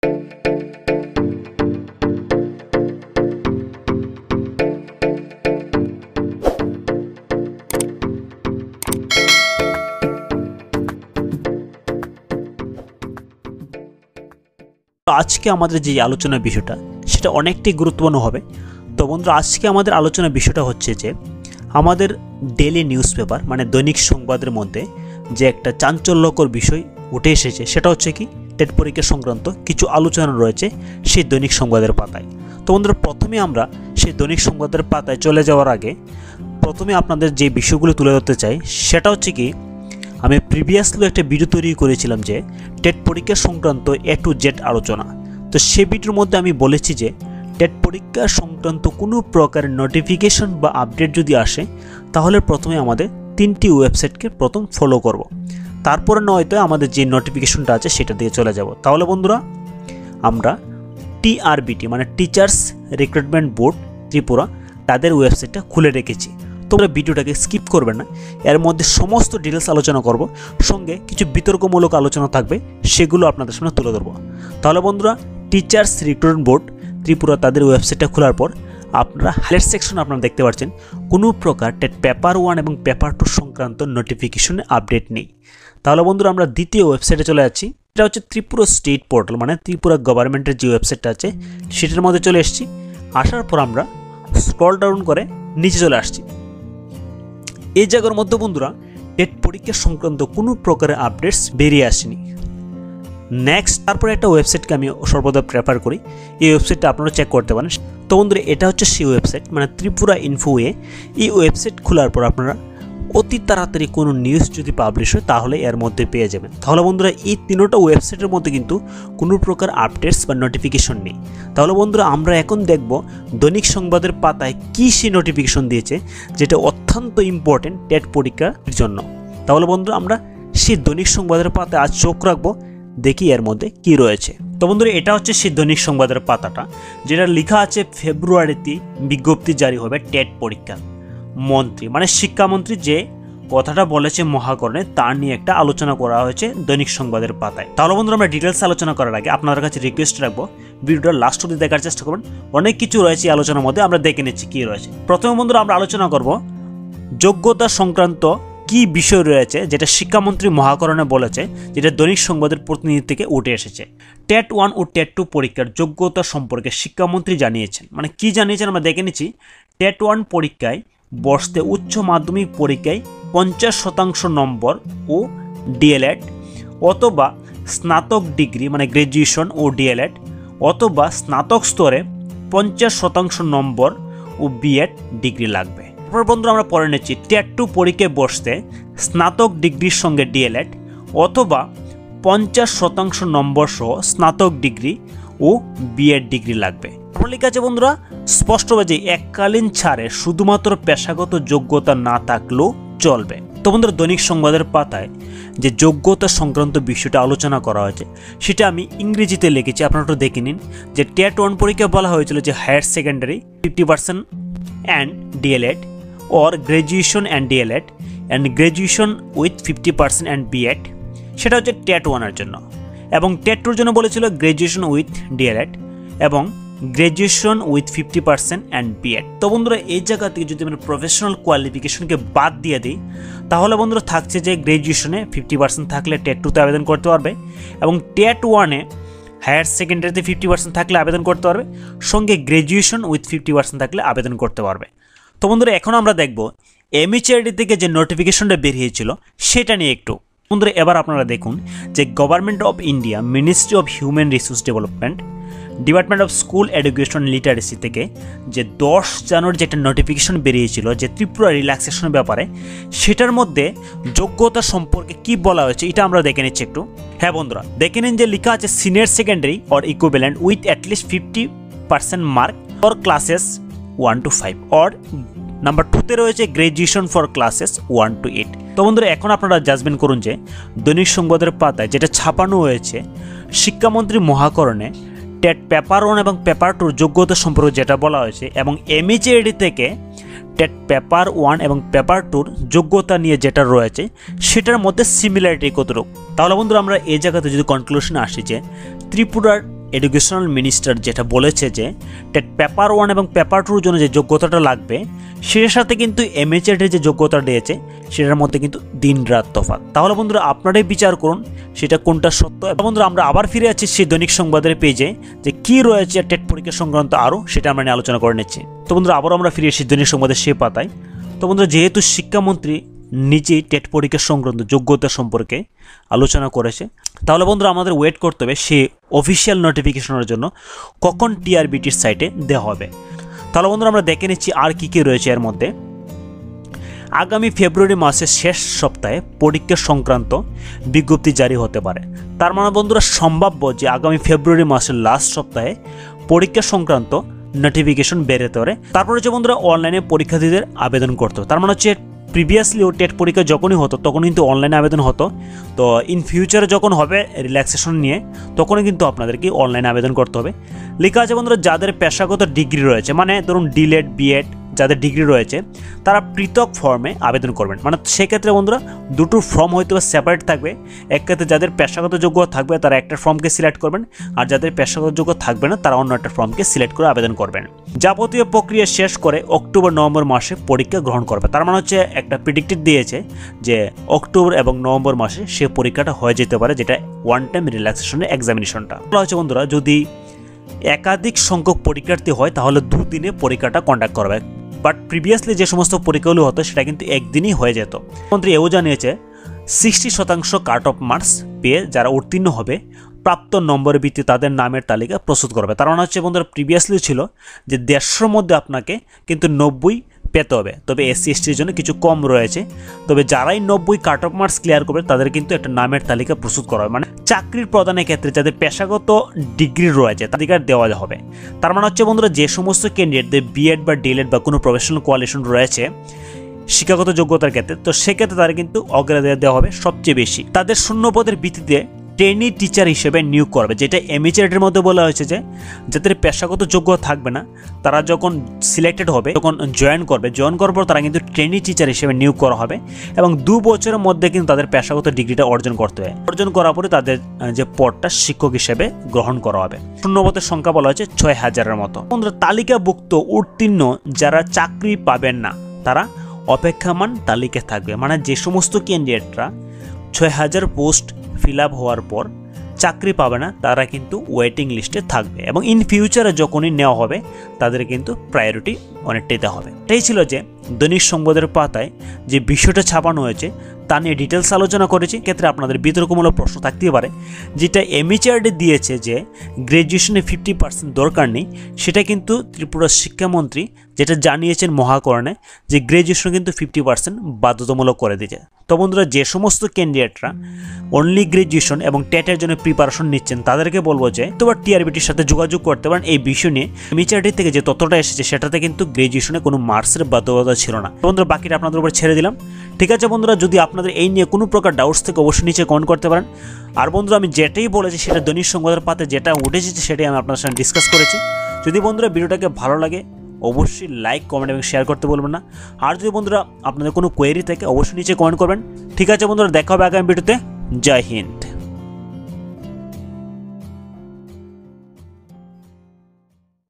আজকে আমাদের যে আলোচনার বিষয়টা সেটা অনেকটাই গুরুত্বপূর্ণ হবে। তো বন্ধুরা, আজকে আমাদের আলোচনার বিষয়টা হচ্ছে যে আমাদের ডেইলি নিউজ পেপার মানে দৈনিক সংবাদের মধ্যে যে একটা চাঞ্চল্যকর বিষয় উঠে এসেছে সেটা হচ্ছে কি টেট পরীক্ষা সংক্রান্ত কিছু আলোচনা রয়েছে সেই দৈনিক সংবাদের পাতায়। তো বন্ধুরা, প্রথমে আমরা সেই দৈনিক সংবাদের পাতায় চলে যাওয়ার আগে প্রথমে আপনাদের যে বিষয়গুলো তুলে ধরতে চাই সেটা হচ্ছে কি আমি প্রিভিয়াসলি একটা ভিডিও তৈরি করেছিলাম যে টেট পরীক্ষা সংক্রান্ত A to Z আলোচনা। তো সেই ভিডিওর মধ্যে আমি বলেছি যে টেট পরীক্ষা সংক্রান্ত কোনো প্রকারের নোটিফিকেশন বা আপডেট যদি আসে তাহলে প্রথমে আমাদের 3টি ওয়েবসাইটকে প্রথম ফলো করব, তারপরে নয়তো আমাদের যে নোটিফিকেশনটা আছে সেটা দিয়ে চলে যাব। তাহলে বন্ধুরা, আমরা TRBT মানে টিচার্স রিক্রুটমেন্ট বোর্ড ত্রিপুরা তাদের ওয়েবসাইটটা খুলে রেখেছি। তোমরা ভিডিওটাকে স্কিপ করবে না, এর মধ্যে সমস্ত ডিটেলস আলোচনা করব, সঙ্গে কিছু বিতর্কমূলক আলোচনা থাকবে, সেগুলো আপনাদের সামনে তুলে ধরবো। তাহলে বন্ধুরা, টিচার্স রিক্রুটমেন্ট বোর্ড ত্রিপুরা তাদের ওয়েবসাইটটা খোলার পর আপনারা হাইলাইট সেকশন আপনারা দেখতে পাচ্ছেন কোনো প্রকার টেট পেপার 1 এবং পেপার 2 সংক্রান্ত নোটিফিকেশনে আপডেট নেই। তাহলে বন্ধুরা, আমরা দ্বিতীয় ওয়েবসাইটে চলে যাচ্ছি। এটা হচ্ছে ত্রিপুরা স্টেট পোর্টাল মানে ত্রিপুরা গভর্নমেন্টের যে ওয়েবসাইটটা আছে সেটার মধ্যে চলে এসেছি। আসার পর আমরা স্ক্রল ডাউন করে নিচে চলে আসছি। এই জায়গার মধ্যে বন্ধুরা টেট পরীক্ষা সংক্রান্ত কোনো প্রকারের আপডেটস বেরিয়ে আসেনি। নেক্সট তারপরে একটা ওয়েবসাইটকে আমি সর্বদা প্রেফার করি, এই ওয়েবসাইটটা আপনারা চেক করতে পারেন। তো বন্ধুরা, এটা হচ্ছে সেই ওয়েবসাইট মানে ত্রিপুরা ইনফোয়ে। এই ওয়েবসাইট খোলার পর আপনারা অতি তাড়াতাড়ি কোনো নিউজ যদি পাবলিশ হয় তাহলে এর মধ্যে পেয়ে যাবেন। তাহলে বন্ধুরা, এই তিনটা ওয়েবসাইটের মধ্যে কিন্তু কোনো প্রকার আপডেটস বা নোটিফিকেশন নেই। তাহলে বন্ধুরা, আমরা এখন দেখব দৈনিক সংবাদের পাতায় কী সেই নোটিফিকেশন দিয়েছে যেটা অত্যন্ত ইম্পর্টেন্ট টেট পরীক্ষার জন্য। তাহলে বন্ধুরা, আমরা সেই দৈনিক সংবাদের পাতায় আজ চোখ রাখবো, দেখি এর মধ্যে কি রয়েছে। তো বন্ধুরা, এটা হচ্ছে সেই দৈনিক সংবাদের পাতাটা যেটা লেখা আছে ফেব্রুয়ারিতে বিজ্ঞপ্তি জারি হবে টেট পরীক্ষা। মন্ত্রী মানে শিক্ষামন্ত্রী যে কথাটা বলেছে মহাকরণে তার নিয়ে একটা আলোচনা করা হয়েছে দৈনিক সংবাদের পাতায়। তাহলে বন্ধুরা, আমরা ডিটেলস আলোচনা করার আগে আপনাদের কাছে রিকোয়েস্ট রাখবো ভিডিওটা লাস্ট অবধি দেখার চেষ্টা করবেন। অনেক কিছু রয়েছে এই আলোচনার মধ্যে, আমরা দেখে নিচ্ছি কি রয়েছে। প্রথমে বন্ধুরা, আমরা আলোচনা করব যোগ্যতা সংক্রান্ত কি বিষয় রয়েছে যেটা শিক্ষামন্ত্রী মহাকরণে বলেছে, যেটা দৈনিক সংবাদের প্রতিনিধি থেকে উঠে এসেছে। টেট 1 ও টেট 2 পরীক্ষার যোগ্যতা সম্পর্কে শিক্ষামন্ত্রী জানিয়েছেন। মানে কি জানিয়েছেন আমরা দেখে নিচ্ছি। টেট 1 পরীক্ষায় বসতে উচ্চ মাধ্যমিক পরীক্ষায় 50% নম্বর ও ডিএলএড অথবা স্নাতক ডিগ্রি মানে গ্র্যাজুয়েশন ও ডিএলএড অথবা স্নাতক স্তরে 50% নম্বর ও বিএড ডিগ্রি লাগবে। তারপর বন্ধুরা, আমরা পড়ে নিচ্ছি টেট 2 পরীক্ষায় বসতে স্নাতক ডিগ্রির সঙ্গে ডিএলএড অথবা 50% নম্বর সহ স্নাতক ডিগ্রি ও বিএড ডিগ্রি লাগবে। লেখা আছে বন্ধুরা স্পষ্টভাবে এককালীন ছাড়ে শুধুমাত্র পেশাগত যোগ্যতা না থাকলেও চলবে। তো বন্ধুরা, দৈনিক সংবাদের পাতায় যে যোগ্যতা সংক্রান্ত বিষয়টা আলোচনা করা হয়েছে সেটা আমি ইংরেজিতে লিখেছি, আপনারা একটু দেখে নিন। যে টেট 1 পরীক্ষায় বলা হয়েছিল যে higher secondary 50% and DElEd or graduation and DLED and graduation with 50% and BEd, সেটা হচ্ছে টেট 1 এর জন্য। এবং টেট 2 এর জন্য বলেছিল গ্র্যাজুয়েশন উইথ ডিএলএড এবং গ্র্যাজুয়েশন উইথ 50% অ্যান্ড বিএড। তো বন্ধুরা, এই জায়গা থেকে যদি আমরা প্রফেশনাল কোয়ালিফিকেশনকে বাদ দিয়ে দিই তাহলে বন্ধুরা থাকছে যে গ্র্যাজুয়েশনে 50% থাকলে টেট 2 তে আবেদন করতে পারবে এবং টেট 1 এ হায়ার সেকেন্ডারিতে 50% থাকলে আবেদন করতে পারবে, সঙ্গে গ্র্যাজুয়েশন উইথ 50% থাকলে আবেদন করতে পারবে। তো বন্ধুরা, এখন আমরা দেখব এমএচআরডি থেকে যে নোটিফিকেশনটা বেরিয়েছিল সেটা নিয়ে একটু। বন্ধুরা, এবার আপনারা দেখুন যে government of India ministry of human resource development department of school education literacy থেকে যে 10 জানুয়ারি যে একটা নোটিফিকেশন বেরিয়েছিল যে ত্রিপুরা রিল্যাক্সেশনের ব্যাপারে, সেটার মধ্যে যোগ্যতা সম্পর্কে কি বলা হয়েছে এটা আমরা দেখে নিচ্ছি একটু। হ্যাঁ বন্ধুরা, দেখে নিন যে লেখা আছে senior secondary or equivalent with at least 50% mark for classes 1 to 5 or number 2 তে রয়েছে গ্র্যাজুয়েশন ফর ক্লাসেস 1 to 8। তো বন্ধুরা, এখন আপনারা জাজমেন্ট করুন যে দৈনিক সংবাদের পাতায় যেটা ছাপানো হয়েছে শিক্ষামন্ত্রী মহাকরণে টেট পেপার 1 এবং পেপার 2 যোগ্যতা সম্পর্কে যেটা বলা হয়েছে এবং এমএচআরডি থেকে টেট পেপার 1 এবং পেপার 2 যোগ্যতা নিয়ে যেটা রয়েছে সেটার মধ্যে সিমিলারিটি কতটুকু। তাহলে বন্ধুরা, আমরা এই জায়গাতে যদি কনক্লুশনে আসি যে ত্রিপুরার এডুকেশনাল মিনিস্টার যেটা বলেছে যে টেট পেপার 1 এবং পেপার 2 এর জন্য যে যোগ্যতাটা লাগবে সেটার সাথে কিন্তু এমএচআরডি যে যোগ্যতা দিয়েছে সেটার মধ্যে কিন্তু দিন রাত তফাৎ। তাহলে বন্ধুরা আপনারাই বিচার করুন সেটা কোনটা সত্য। এবং বন্ধুরা আমরা আবার ফিরে আছি সেই দৈনিক সংবাদের পেজে যে কি রয়েছে টেট পরীক্ষা সংক্রান্ত আরও সেটা আমরা নিয়ে আলোচনা করে নিচ্ছি। তো বন্ধুরা আবারও আমরা ফিরে এসেছি দৈনিক সংবাদের সেই পাতায়। তো বন্ধুরা যেহেতু শিক্ষামন্ত্রী নিজেই টেট পরীক্ষা সংক্রান্ত যোগ্যতা সম্পর্কে আলোচনা করেছে, তাহলে বন্ধুরা আমাদের ওয়েট করতে হবে সেই অফিসিয়াল নোটিফিকেশনের জন্য কখন টিআরবিটির সাইটে দেওয়া হবে। তাহলে বন্ধুরা আমরা দেখে নিচ্ছি আর কী কী রয়েছে এর মধ্যে। আগামী ফেব্রুয়ারি মাসের শেষ সপ্তাহে পরীক্ষা সংক্রান্ত বিজ্ঞপ্তি জারি হতে পারে। তার মানে বন্ধুরা সম্ভাব্য যে আগামী ফেব্রুয়ারি মাসের লাস্ট সপ্তাহে পরীক্ষা সংক্রান্ত নোটিফিকেশন বেরোতে পারে। তারপরে হচ্ছে বন্ধুরা অনলাইনে পরীক্ষার্থীদের আবেদন করতে হবে। তার মানে হচ্ছে প্রিভিয়াসলিও টেট পরীক্ষা যখনই হতো তখন কিন্তু অনলাইনে আবেদন হতো, তো ইন ফিউচারে যখন হবে রিল্যাক্সেশন নিয়ে তখনই কিন্তু আপনাদেরকে অনলাইনে আবেদন করতে হবে। লেখা আছে বন্ধুরা যাদের পেশাগত ডিগ্রি রয়েছে, মানে ধরুন ডিএলএড বিএড যাদের ডিগ্রি রয়েছে তারা পৃথক ফর্মে আবেদন করবেন। মানে সেক্ষেত্রে বন্ধুরা দুটো ফর্ম হয়তো সেপারেট থাকবে। এক ক্ষেত্রে যাদের পেশাগত যোগ্যতা থাকবে তারা একটা ফর্মকে সিলেক্ট করবেন, আর যাদের পেশাগত যোগ্যতা থাকবে না তারা অন্য একটা ফর্মকে সিলেক্ট করে আবেদন করবেন। যাবতীয় প্রক্রিয়া শেষ করে অক্টোবর নভেম্বর মাসে পরীক্ষা গ্রহণ করবে। তার মানে হচ্ছে একটা প্রেডিক্টেড দিয়েছে যে অক্টোবর এবং নভেম্বর মাসে সে পরীক্ষাটা হয়ে যেতে পারে, যেটা ওয়ান টাইম রিল্যাক্সেশনের এক্সামিনেশনটা। বলা হচ্ছে বন্ধুরা যদি একাধিক সংখ্যক পরীক্ষার্থী হয় তাহলে দুদিনে পরীক্ষাটা কন্ডাক্ট করবে। বাট প্রিভিয়াসলি যে সমস্ত পরীক্ষাগুলো হতো সেটা কিন্তু একদিনই হয়ে যেত। মন্ত্রী এও জানিয়েছে 60% কাট অফ মার্কস পেয়ে যারা উত্তীর্ণ হবে প্রাপ্ত নম্বরের ভিত্তিতে তাদের নামের তালিকা প্রস্তুত করবে। তার মানে হচ্ছে বন্ধুরা প্রিভিয়াসলি ছিল যে 150 মধ্যে আপনাকে কিন্তু 90 পেতে হবে, তবে এসসি এসটির জন্য কিছু কম রয়েছে। তবে যারাই 90 কাট অফ মার্কস ক্লিয়ার করবে তাদের কিন্তু একটা নামের তালিকা প্রস্তুত করা হবে। মানে চাকরির প্রদানের ক্ষেত্রে যাদের পেশাগত ডিগ্রি রয়েছে তাদেরকে দেওয়া হবে। তার মানে হচ্ছে বন্ধুরা যে সমস্ত ক্যান্ডিডেটদের বিএড বা ডিএলএড বা কোনো প্রফেশনাল কোয়ালিফিকেশন রয়েছে শিক্ষাগত যোগ্যতার ক্ষেত্রে, তো সেক্ষেত্রে তারা কিন্তু অগ্রাধিকার দেওয়া হবে সবচেয়ে বেশি। তাদের শূন্য পদের ভিত্তিতে ট্রেনি টিচার হিসেবে নিয়োগ করবে, যেটা এমএচআরডির মধ্যে বলা হয়েছে যে যাদের পেশাগত যোগ্যতা থাকবে না তারা যখন সিলেক্টেড হবে তখন জয়েন করার পর তারা কিন্তু ট্রেনি টিচার হিসেবে নিয়োগ করা হবে এবং 2 বছরের মধ্যে কিন্তু তাদের পেশাগত ডিগ্রিটা অর্জন করতে হবে। অর্জন করার পরে তাদের যে পদটা শিক্ষক হিসেবে গ্রহণ করা হবে। শূন্যপদের সংখ্যা বলা হয়েছে 6000-এর মতো। তালিকাভুক্ত উত্তীর্ণ যারা চাকরি পাবেন না তারা অপেক্ষামান তালিকায় থাকবে। মানে যে সমস্ত ক্যান্ডিডেটরা 6000 পোস্ট ফিল আপ হওয়ার পর চাকরি পাবে না তারা কিন্তু ওয়েটিং লিস্টে থাকবে এবং ইন ফিউচারে যখনই নেওয়া হবে তাদের কিন্তু প্রায়োরিটি অনেকটাই দেওয়া হবে। এটাই ছিল যে দৈনিক সংবাদের পাতায় যে বিষয়টা ছাপানো হয়েছে তা নিয়ে ডিটেলস আলোচনা করেছি। ক্ষেত্রে আপনাদের বিতর্কমূলক প্রশ্ন থাকতেই পারে, যেটা এমএচআরডি দিয়েছে যে গ্র্যাজুয়েশনে 50% দরকার নেই, সেটা কিন্তু ত্রিপুরার শিক্ষামন্ত্রী যেটা জানিয়েছেন মহাকরণে যে গ্র্যাজুয়েশন কিন্তু 50% বাধ্যতামূলক করে দিয়েছে। তো বন্ধুরা যে সমস্ত ক্যান্ডিডেটরা অনলি গ্র্যাজুয়েশন এবং টেটের জন্য প্রিপারেশন নিচ্ছেন তাদেরকে বলবো যে তোমার টিআরবিটির সাথে যোগাযোগ করতে পারেন এই বিষয় নিয়ে। এমএচআরডি থেকে যে তথ্যটা এসেছে সেটাতে কিন্তু গ্র্যাজুয়েশনে কোনো মার্কসের বাধ্যবাধকতা ছিল না। বন্ধুরা বাকিটা আপনাদের উপর ছেড়ে দিলাম। ঠিক আছে বন্ধুরা, যদি আপনাদের এই নিয়ে কোনো প্রকার ডাউটস থেকে অবশ্যই নিচে কমেন্ট করতে পারেন। আর বন্ধুরা আমি যেটাই বলেছি সেটা দৈনিক সংবাদের পাতে যেটা উঠেছে সেটাই আমি আপনাদের সাথে ডিসকাস করেছি। যদি বন্ধুরা ভিডিওটাকে ভালো লাগে অবশ্যই লাইক কমেন্ট এবং শেয়ার করতে বলবেন না। আর যদি বন্ধুরা আপনাদের কোনো কোয়েরি থাকে অবশ্যই নিচে কমেন্ট করবেন। ঠিক আছে বন্ধুরা, দেখা হবে আগামী ভিডিওতে। জয় হিন্দ।